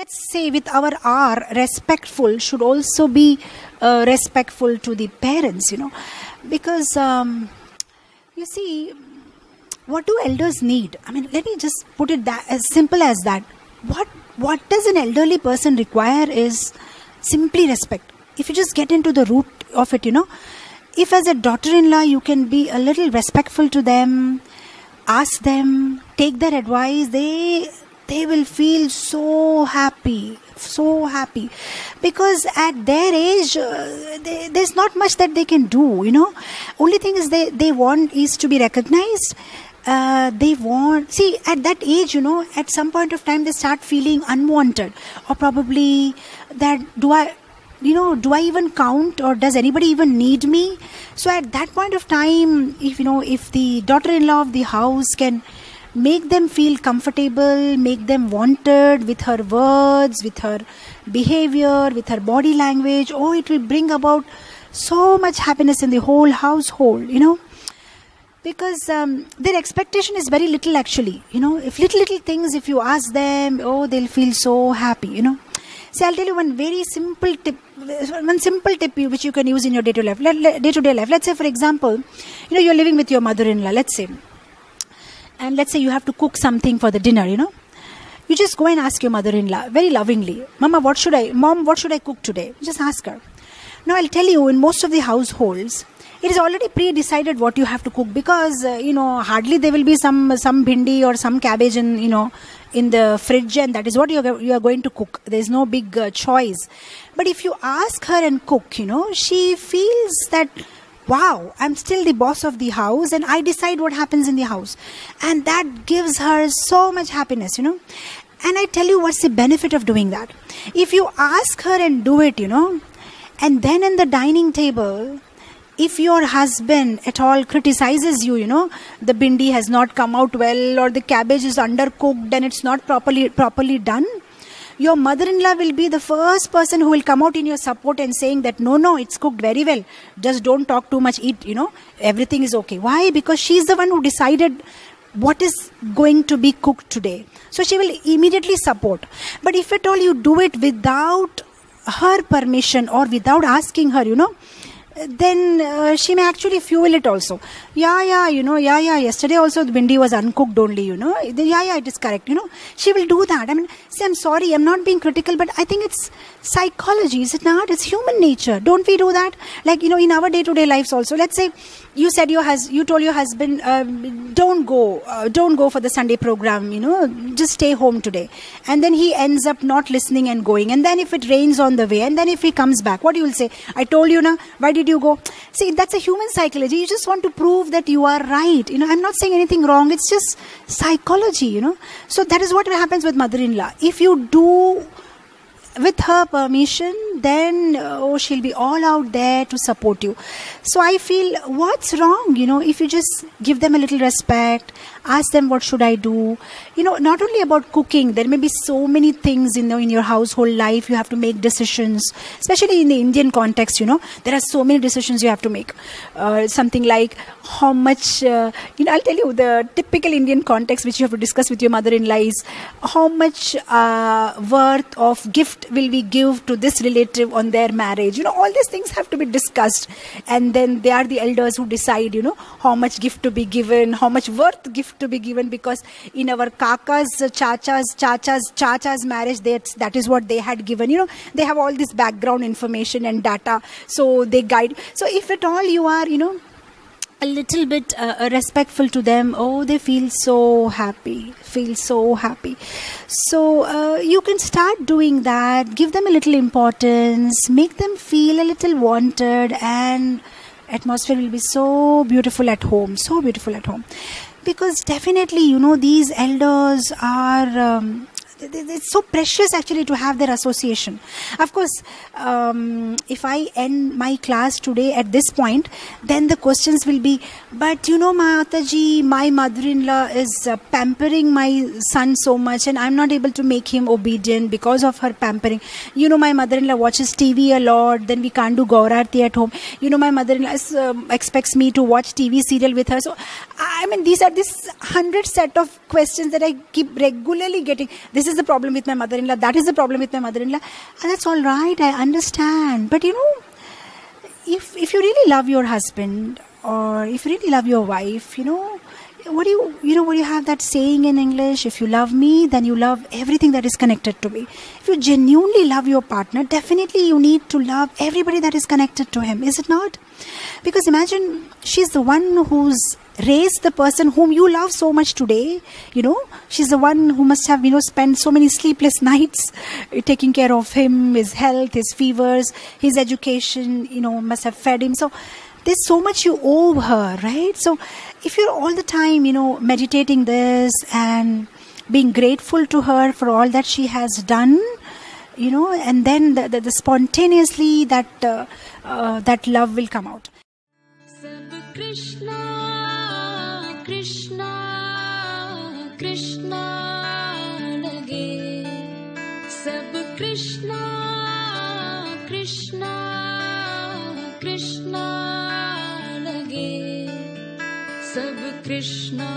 let's say with our R, respectful should also be respectful to the parents, because you see, what do elders need? I mean, let me just put it that as simple as that. What does an elderly person require is simply respect. If you just get into the root of it, if as a daughter-in-law you can be a little respectful to them, ask them, take their advice, they will feel so happy, because at their age there's not much that they can do. Only thing is they want is to be recognized. They want, see, at that age, at some point of time they start feeling unwanted, or probably that do I even count, or does anybody even need me? So at that point of time, if the daughter-in-law of the house can make them feel comfortable, make them wanted with her words, with her behavior, with her body language, it will bring about so much happiness in the whole household, because their expectation is very little actually. If little things, if you ask them, they'll feel so happy. See, I'll tell you one very simple tip, which you can use in your day-to-day life. Let's say, for example, you're living with your mother-in-law, let's say, and let's say you have to cook something for the dinner. You just go and ask your mother-in-law very lovingly, Mom, what should I cook today? Just ask her. Now, I'll tell you, in most of the households, it is already pre-decided what you have to cook, because hardly there will be some bhindi or some cabbage in the fridge, and that is what you are going to cook. There is no big choice. But if you ask her and cook, she feels that, wow, I'm still the boss of the house and I decide what happens in the house, and that gives her so much happiness. And I tell you, what's the benefit of doing that? If you ask her and do it, and then in the dining table, if your husband at all criticizes you, the bhindi has not come out well, or the cabbage is undercooked and it's not properly done, your mother-in-law will be the first person who will come out in your support and saying that, no, it's cooked very well. Just don't talk too much, eat, everything is okay. Why? Because she's the one who decided what is going to be cooked today. So she will immediately support. But if at all you do it without her permission or without asking her, then she may actually fuel it also. Yesterday also the bhindi was uncooked only, it is correct, She will do that. I mean, see, I'm sorry, I'm not being critical, but I think it's psychology, is it not? It's human nature. Don't we do that? Like, in our day-to-day lives also. Let's say you said you told your husband, don't go for the Sunday program, just stay home today. And then he ends up not listening and going. And then if it rains on the way, and then if he comes back, what you will say? I told you, why did you go? See, that's a human psychology. You just want to prove that you are right. I'm not saying anything wrong. It's just psychology, So that is what happens with mother-in-law. If you do with her permission, then she'll be all out there to support you. So I feel, what's wrong, if you just give them a little respect, ask them what should I do. Not only about cooking, there may be so many things in your household life. You have to make decisions, especially in the Indian context. There are so many decisions you have to make. Something like how much, I'll tell you the typical Indian context which you have to discuss with your mother-in-law is how much worth of gift will we give to this relative on their marriage. All these things have to be discussed, and then they are the elders who decide, how much gift to be given, how much worth gift to be given, because in our kakas, chacha's marriage, that is what they had given. They have all this background information and data, so they guide. So if at all you are, a little bit respectful to them, they feel so happy. So you can start doing that. Give them a little importance, make them feel a little wanted, and atmosphere will be so beautiful at home. Because definitely, these elders are it's so precious actually to have their association. Of course, if I end my class today at this point, then the questions will be, but Mataji, my mother-in-law is pampering my son so much, and I'm not able to make him obedient because of her pampering. My mother-in-law watches TV a lot, then we can't do Gaurarti at home. My mother-in-law expects me to watch TV serial with her. So, these are this 100 set of questions that I keep regularly getting. This is is the problem with my mother-in-law, that is the problem with my mother-in-law. And that's all right, I understand. But if you really love your husband, or if you really love your wife, what do you have that saying in English? If you love me, then you love everything that is connected to me. If you genuinely love your partner, definitely you need to love everybody that is connected to him, is it not? Because imagine, she's the one who's raised the person whom you love so much today. She's the one who must have, spent so many sleepless nights taking care of him, his health, his fevers, his education, must have fed him. So there's so much you owe her, right? So if you're all the time, meditating this and being grateful to her for all that she has done, and then the spontaneously that love will come out. Sab Krishna, Krishna, Krishna lage. Sab Krishna, Krishna, Krishna lage. Sab Krishna